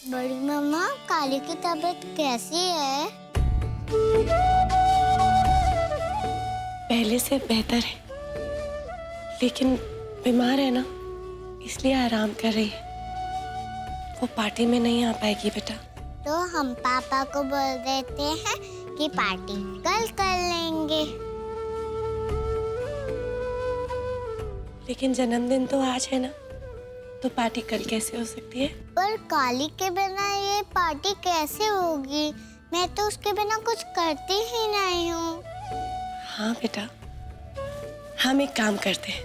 बड़ी मम्मा, काली की तबीयत कैसी है? पहले से बेहतर है, लेकिन बीमार है ना, इसलिए आराम कर रही है। वो पार्टी में नहीं आ पाएगी बेटा। तो हम पापा को बोल देते हैं कि पार्टी कल कर लेंगे। लेकिन जन्मदिन तो आज है ना, तो पार्टी कल कैसे हो सकती है? पर काली के बिना ये पार्टी कैसे होगी? मैं तो उसके बिना कुछ करती ही नहीं हूँ। हाँ बेटा, हम एक काम करते हैं,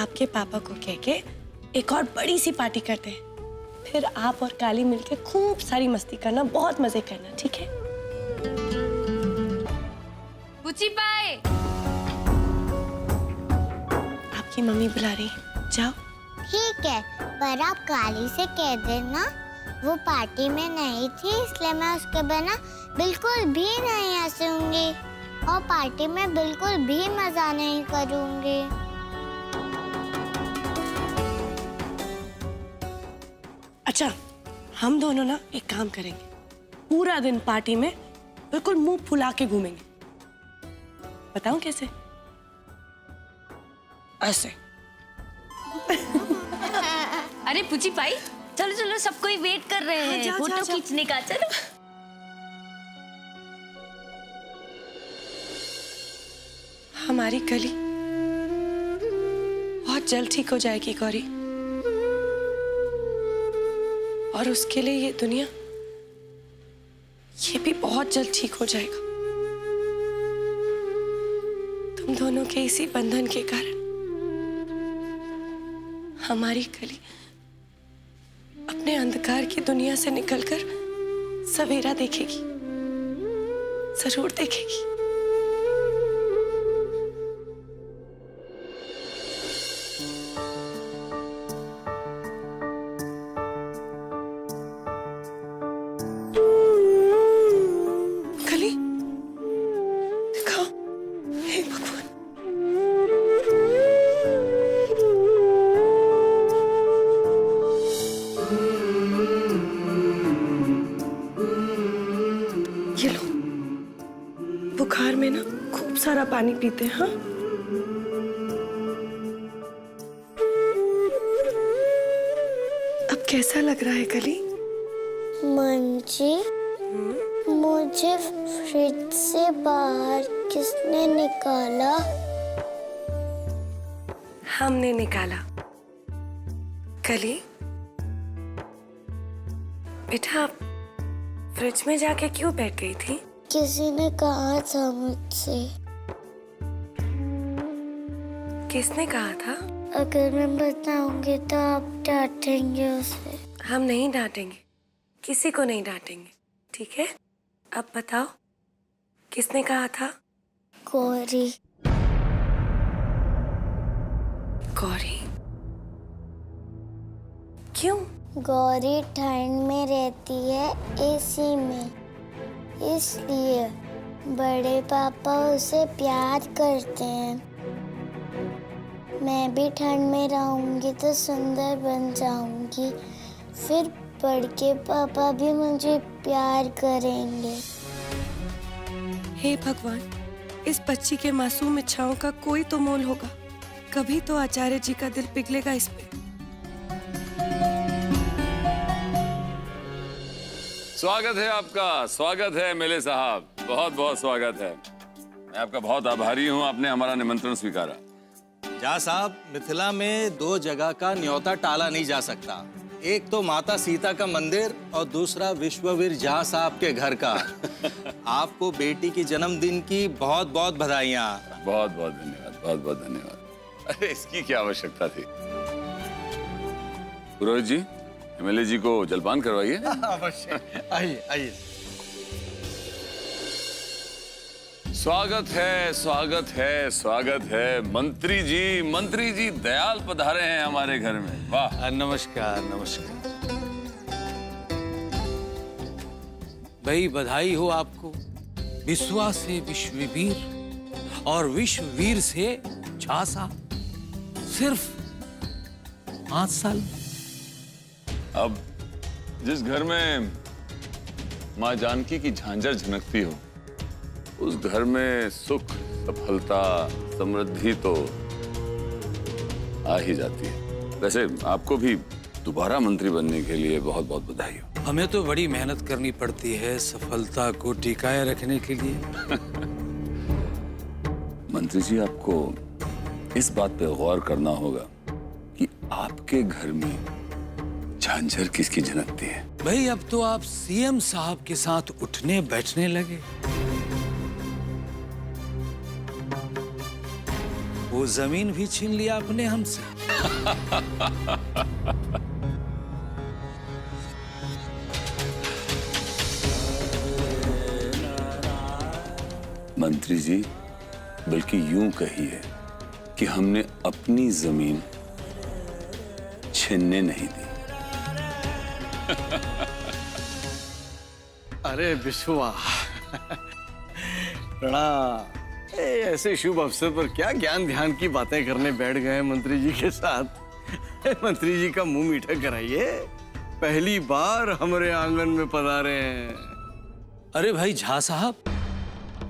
आपके पापा को कह के एक और बड़ी सी पार्टी करते हैं। फिर आप और काली मिलके खूब सारी मस्ती करना, बहुत मजे करना, ठीक है? बुची पाए। आपकी मम्मी बुला रही है, जाओ। ठीक है, पर आप काली से कह देना वो पार्टी में नहीं थी, इसलिए मैं उसके बिना बिल्कुल भी नहीं हंसूंगी और पार्टी में बिल्कुल भी मजा नहीं करूंगी। अच्छा, हम दोनों ना एक काम करेंगे, पूरा दिन पार्टी में बिल्कुल मुंह फुला के घूमेंगे। बताऊं कैसे? ऐसे। अरे पुची पाई, चलो चलो, सब कोई वेट कर रहे हैं। जाओ, फोटो जाओ, जाओ। खींचने का। चलो। हमारी कली बहुत जल्द ठीक हो जाएगी गौरी, और उसके लिए ये दुनिया, ये भी बहुत जल्द ठीक हो जाएगा। तुम दोनों के इसी बंधन के कारण हमारी कली अपने अंधकार की दुनिया से निकलकर सवेरा देखेगी, जरूर देखेगी। कली, दिखाओ। हे भगवान। ये लो, बुखार में ना खूब सारा पानी पीते हैं। हाँ, अब कैसा लग रहा है कली? मंजी, मुझे फ्रिज से बाहर किसने निकाला? हमने निकाला। कली, बेटा आप फ्रिज में जाके क्यों बैठ गई थी? किसी ने कहा था मुझसे, किसने कहा था? अगर मैं बताऊंगी तो आप डांटेंगे उसे। हम नहीं डांटेंगे, किसी को नहीं डांटेंगे, ठीक है? अब बताओ, किसने कहा था? गौरी। गौरी? क्यों? गौरी ठंड में रहती है एसी में, इसलिए बड़े पापा उसे प्यार करते हैं। मैं भी ठंड में रहूंगी तो सुंदर बन जाऊंगी, फिर बड़े पापा भी मुझे प्यार करेंगे। हे भगवान, इस बच्ची के मासूम इच्छाओं का कोई तो मोल होगा। कभी तो आचार्य जी का दिल पिघलेगा इस पे। स्वागत है आपका, स्वागत है एमएलए साहब, बहुत बहुत स्वागत है। मैं आपका बहुत आभारी हूँ, आपने हमारा निमंत्रण स्वीकारा। जा साहब, मिथिला में 2 जगह का न्योता टाला नहीं जा सकता। एक तो माता सीता का मंदिर और दूसरा विश्ववीर जहाँ साहब के घर का। आपको बेटी की जन्मदिन की बहुत बहुत बधाइयाँ। बहुत बहुत धन्यवाद, बहुत बहुत धन्यवाद। अरे इसकी क्या आवश्यकता थी। पुरोहित जी, एमएलए जी को जलपान करवाइए। अवश्य, आइए आइए। स्वागत है, स्वागत है, स्वागत है। मंत्री जी दयाल पधारे हैं हमारे घर में। वाह। नमस्कार नमस्कार। भाई बधाई हो आपको। विश्वा से विश्ववीर और विश्ववीर से झांसा, सिर्फ 5 साल। अब जिस घर में माँ जानकी की झांझर झनकती हो, उस घर में सुख, सफलता, समृद्धि तो आ ही जाती है। वैसे आपको भी दोबारा मंत्री बनने के लिए बहुत बहुत बधाई हो। हमें तो बड़ी मेहनत करनी पड़ती है सफलता को टिकाए रखने के लिए। मंत्री जी, आपको इस बात पे गौर करना होगा कि आपके घर में झांझर किसकी झनकती है। भाई अब तो आप सीएम साहब के साथ उठने बैठने लगे। वो जमीन भी छीन लिया आपने हमसे। मंत्री जी, बल्कि यूं कहिए कि हमने अपनी जमीन छीनने नहीं दी। अरे बिस्वा, प्रणाम। ऐसे शुभ अवसर पर क्या ज्ञान ध्यान की बातें करने बैठ गए हैं मंत्री जी के साथ। मंत्री जी का मुंह मीठा कराइए, पहली बार हमारे आंगन में पधारे हैं। अरे भाई झा साहब,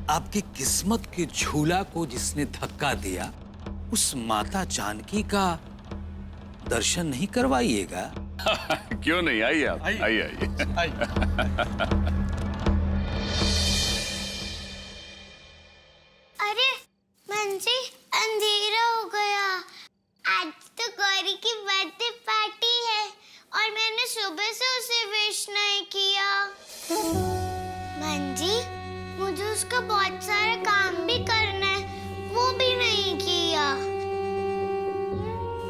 आपकी किस्मत के झूला को जिसने धक्का दिया, उस माता जानकी का दर्शन नहीं करवाइएगा? क्यों नहीं, आइए आप, आइए आइए। अरे मंजी, अंधेरा हो गया। आज तो गौरी की बर्थडे पार्टी है और मैंने सुबह से उसे विश नहीं किया। मंजी, मुझे उसका बहुत सारा काम भी करना है, वो भी नहीं किया।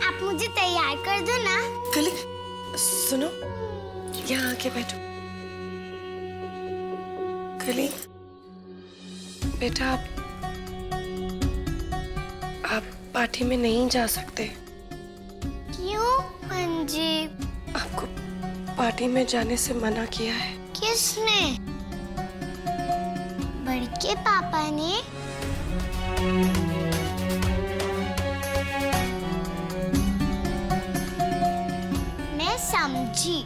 आप मुझे तैयार कर दो ना। कली, सुनो, यहाँ आके बैठो। कली, बेटा आप पार्टी में नहीं जा सकते। क्यों मंजी? आपको पार्टी में जाने से मना किया है। किसने? बड़के पापा ने? मैं समझी।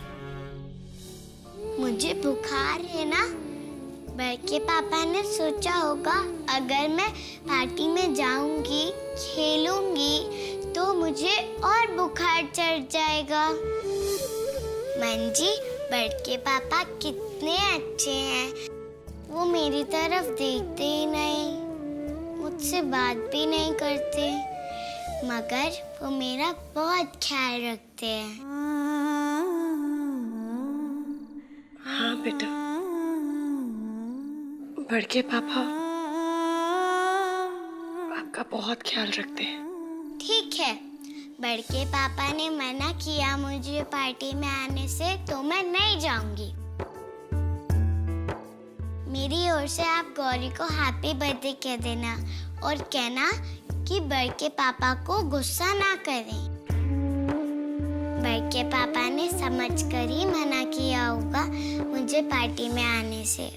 मुझे बुखार है ना, बड़के पापा ने सोचा होगा अगर मैं पार्टी में जाऊंगी, खेलूंगी तो मुझे और बुखार चढ़ जाएगा। मंजी, बड़के पापा कितने अच्छे हैं। वो मेरी तरफ देखते ही नहीं, मुझसे बात भी नहीं करते, मगर वो मेरा बहुत ख्याल रखते हैं। हाँ बेटा, बड़के पापा आपका बहुत ख्याल रखते हैं। ठीक है, बड़के पापा ने मना किया मुझे पार्टी में आने से, तो मैं नहीं जाऊंगी। मेरी ओर से आप गौरी को हैप्पी बर्थडे कह देना और कहना कि बड़के पापा को गुस्सा ना करें। बड़के पापा ने समझकर ही मना किया होगा मुझे पार्टी में आने से।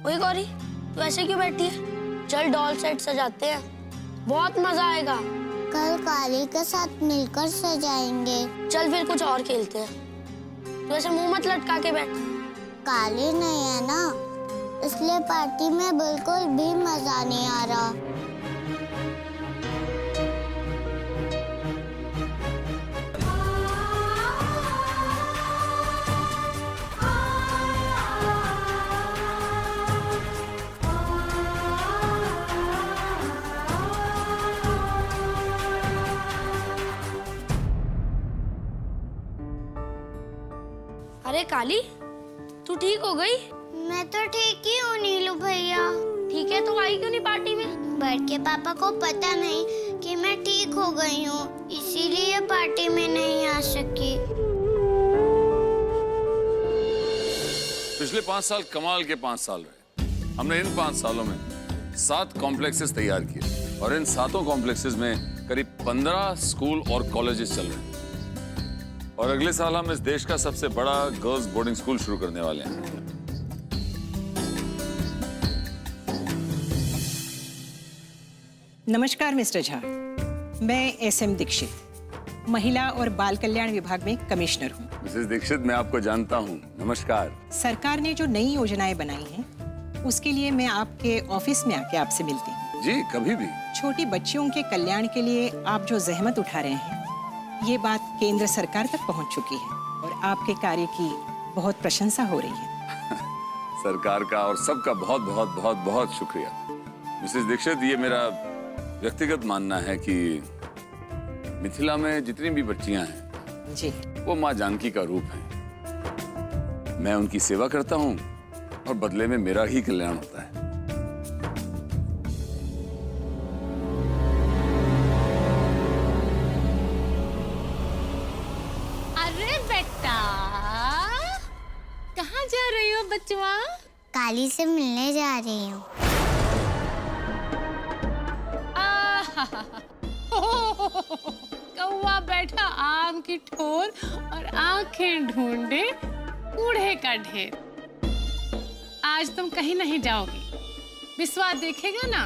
ओए गौरी, तू ऐसे क्यों बैठी है? चल डॉल सेट सजाते हैं, बहुत मजा आएगा। कल काली के साथ मिलकर सजाएंगे। चल फिर कुछ और खेलते हैं। तू ऐसे मुंह मत लटका के बैठ। काली नहीं है ना, इसलिए पार्टी में बिल्कुल भी मजा नहीं आ रहा। अरे काली, तू ठीक हो गई? मैं तो ठीक ही हूँ नीलू भैया। ठीक है तो आई क्यों नहीं पार्टी में? बड़के पापा को पता नहीं कि मैं ठीक हो गई हूँ, इसीलिए पार्टी में नहीं आ सकी। पिछले 5 साल कमाल के 5 साल रहे। हमने इन 5 सालों में 7 कॉम्प्लेक्सेस तैयार किए और इन 7 कॉम्प्लेक्सेस में करीब 15 स्कूल और कॉलेजेस चल रहे हैं। और अगले साल हम इस देश का सबसे बड़ा गर्ल्स बोर्डिंग स्कूल शुरू करने वाले हैं। नमस्कार मिस्टर झा, मैं एसएम दीक्षित, महिला और बाल कल्याण विभाग में कमिश्नर हूँ। मिसेस दीक्षित, मैं आपको जानता हूँ। नमस्कार। सरकार ने जो नई योजनाएं बनाई हैं, उसके लिए मैं आपके ऑफिस में आके आपसे मिलती हूँ। जी, कभी भी। छोटी बच्चियों के कल्याण के लिए आप जो जहमत उठा रहे हैं, ये बात केंद्र सरकार तक पहुँच चुकी है और आपके कार्य की बहुत प्रशंसा हो रही है। सरकार का और सबका बहुत बहुत बहुत बहुत शुक्रिया। मिसेस दीक्षित, ये मेरा व्यक्तिगत मानना है कि मिथिला में जितनी भी बच्चियां हैं जी, वो माँ जानकी का रूप है। मैं उनकी सेवा करता हूँ और बदले में मेरा ही कल्याण होता है। अरे बेटा, कहाँ जा रही हो बचवा? काली से मिलने जा रही हूँ। कौवा बैठा आम की ठोर और आंखें ढूंढे कूड़े का ढेर। आज तुम कहीं नहीं जाओगी। विश्वास देखेगा ना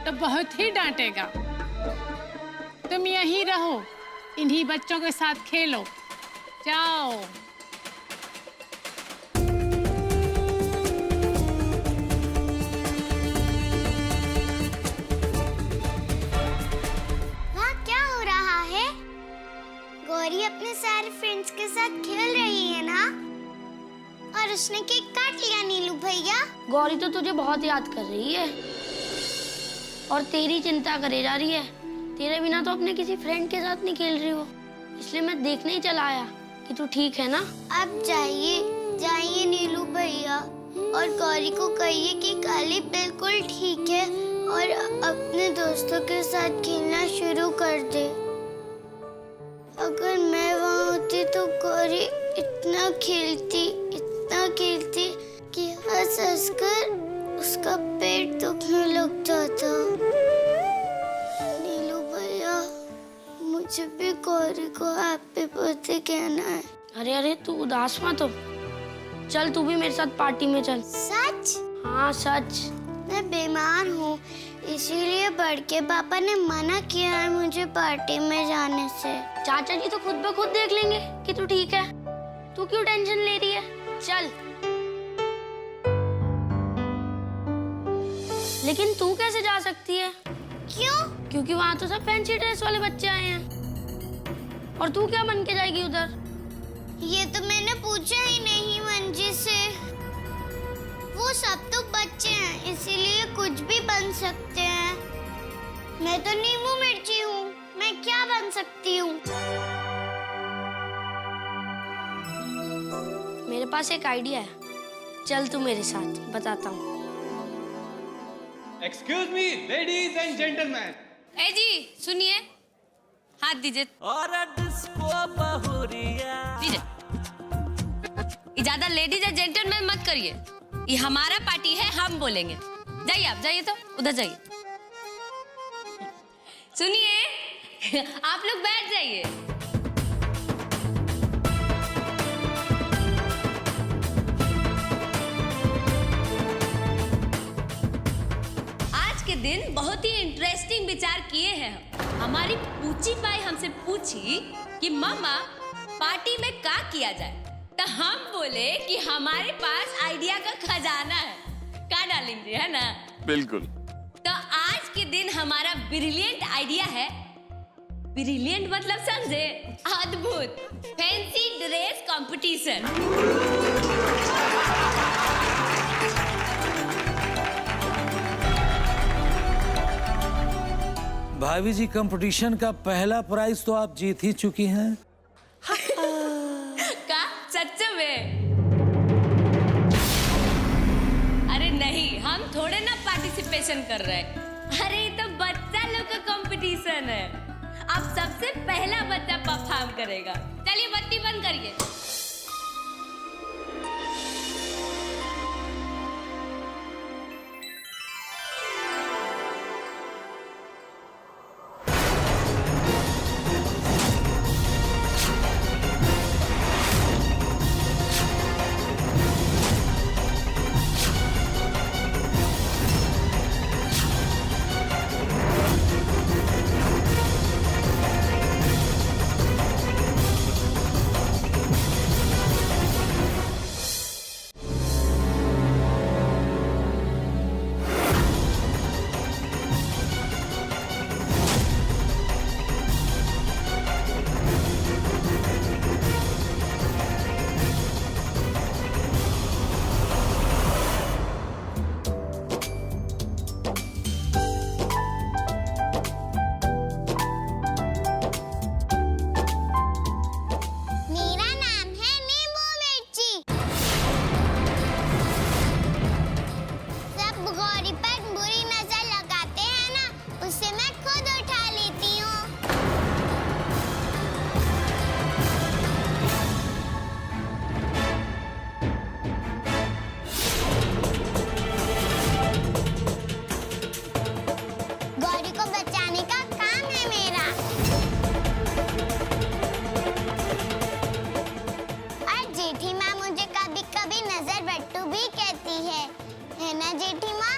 तो बहुत ही डांटेगा। तुम यहीं रहो, इन्हीं बच्चों के साथ खेलो। जाओ। वहाँ क्या हो रहा है? गौरी अपने सारे फ्रेंड्स के साथ खेल रही है ना? और उसने केक काट लिया नीलू भैया। गौरी तो तुझे बहुत याद कर रही है और तेरी चिंता करे जा रही है। तेरे बिना तो अपने किसी फ्रेंड के साथ नहीं खेल रही हो, इसलिए मैं देखने ही चला आया कि तू ठीक है ना। अब जाइए जाइए नीलू भैया, और गौरी को कहिए कि काली बिल्कुल ठीक है और अपने दोस्तों के साथ खेलना शुरू कर दे। अगर मैं वहाँ होती तो गौरी इतना खेलती कि हंस हंस कर उसका पेट दुखने लग जाता। नीलू भैया, मुझे भी गौरी को हैप्पी बर्थडे कहना है। अरे अरे तू उदास मत हो, चल तू भी मेरे साथ पार्टी में चल। सच? हाँ सच। मैं बीमार हूँ, इसीलिए बड़के पापा ने मना किया है मुझे पार्टी में जाने से। चाचा जी तो खुद ब खुद देख लेंगे कि तू ठीक है, तू क्यों टेंशन ले रही है? चल। लेकिन तू कैसे जा सकती है? क्यों? क्योंकि वहाँ तो सब फैंसी ड्रेस वाले बच्चे आए हैं और तू क्या बन के जाएगी उधर? ये तो मैंने पूछा ही नहीं मंजी से। वो सब तो बच्चे हैं, इसीलिए कुछ भी बन सकते हैं। मैं तो नींबू मिर्ची हूँ, मैं क्या बन सकती हूँ? मेरे पास एक आइडिया है, चल तू मेरे साथ, बताता हूँ। Excuse me ladies and gentleman. ए जी सुनिए, हाथ दीजिए। दीजिए। ज्यादा लेडीज एंड जेंटलमैन मत करिए, ये हमारा पार्टी है, हम बोलेंगे। जाइए आप, जाइए तो उधर जाइए। सुनिए आप लोग बैठ जाइए। आज के दिन बहुत ही इंटरेस्टिंग विचार किए हैं। हमारी पूची पाई हमसे पूछी कि मामा पार्टी में क्या किया जाए, तो हम बोले कि हमारे पास आइडिया का खजाना है, क्या डालेंगे, है ना? बिल्कुल। तो आज के दिन हमारा ब्रिलियंट आइडिया है। ब्रिलियंट मतलब समझे? अद्भुत फैंसी ड्रेस कंपटीशन। भाभी जी, कंपटीशन का पहला प्राइज तो आप जीत ही चुकी हैं। का सच में? कंपटीशन कर रहा है। अरे ये तो बच्चा लोग का कंपटीशन है। अब सबसे पहला बच्चा परफॉर्म करेगा। चलिए बत्ती बंद करिए। मेरा नाम है नींबू मिर्ची। सब गौरी पर बुरी नजर लगाते हैं ना, उससे मैं खुद उठा लेती हूँ। गौरी को बचाने का काम है मेरा। और जेठी माँ मुझे कभी कभी नजर बट्टू भी कहती है ना जेठी माँ?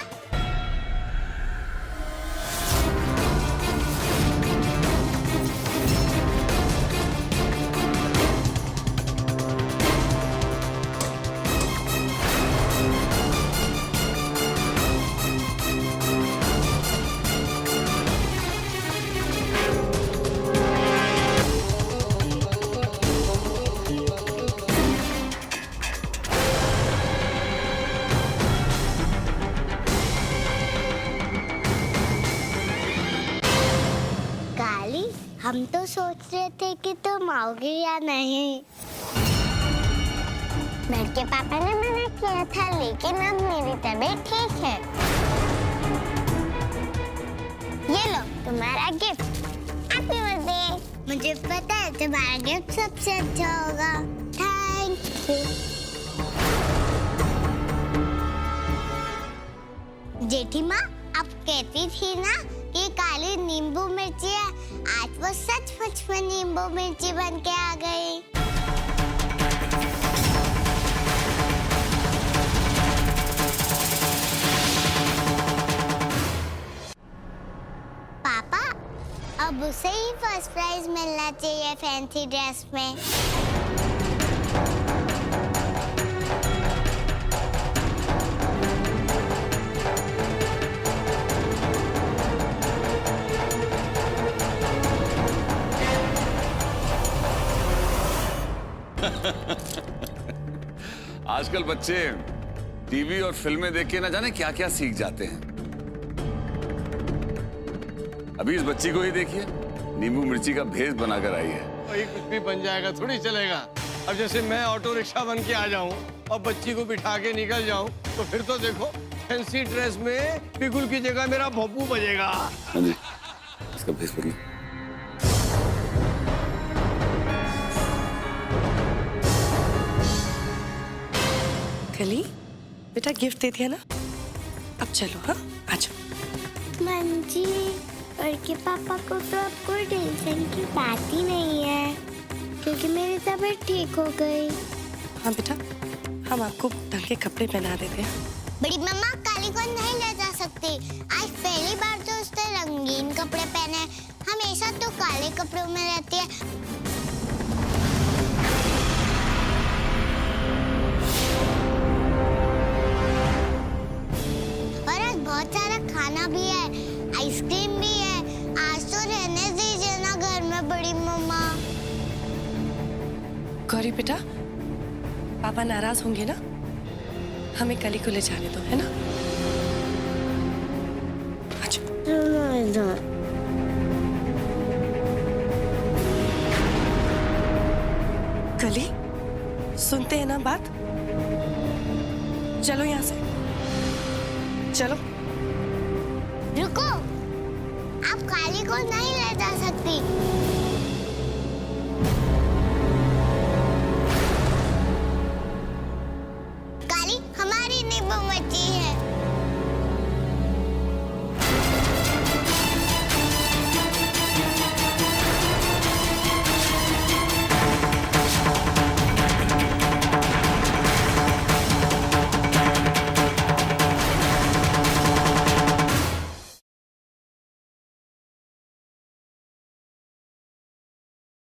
काली, हम तो सोच रहे थे कि तुम आओगे या नहीं। बेट के पापा ने मना किया था, लेकिन अब मेरी तबीयत ठीक है। ये लो तुम्हारा गिफ्ट। Happy birthday. मुझे पता है तुम्हारा गिफ्ट सबसे अच्छा होगा। Thank you. जेठी माँ, अब कहती थी ना कि काली नींबू मिर्ची है, आज वो सचमुच में नींबू मिर्ची बन के आ गई। पापा, अब उसे ही फर्स्ट प्राइज मिलना चाहिए फैंसी ड्रेस में। आजकल बच्चे टीवी और फिल्में देख के ना जाने क्या क्या सीख जाते हैं। अभी इस बच्ची को ही देखिए, नींबू मिर्ची का भेष बनाकर आई है। वही कुछ भी बन जाएगा थोड़ी चलेगा। अब जैसे मैं ऑटो रिक्शा बन के आ जाऊं और बच्ची को बिठा के निकल जाऊं, तो फिर तो देखो फैंसी ड्रेस में बिगुल की जगह मेरा भोपू बजेगा। हाँ जी, इसका भेष बदलो। कली, बेटा गिफ्ट दे दिया ना, अब चलो। हाँ, आ जाओ। मंजी, और के पापा को तो अब कोई टेंशन की बात ही नहीं है, क्योंकि मेरी तबीयत ठीक हो गई। हाँ बेटा, हम आपको ढंग के कपड़े पहना देते हैं। बड़ी मम्मा, काली को नहीं ले जा सकती। आज पहली बार तो उसने रंगीन कपड़े पहने, हमेशा तो काले कपड़ों में रहती है। और आज बहुत सारा खाना भी है, आइसक्रीम भी है। आज तो रहने दीजिए ना घर में बड़ी मम्मा। गौरी बेटा, पापा नाराज होंगे ना, हमें कली को ले जाने दो, है ना? अच्छा। कली, सुनते हैं ना बात? चलो यहाँ से, चलो। बिल्कुल नहीं ले जा सकती।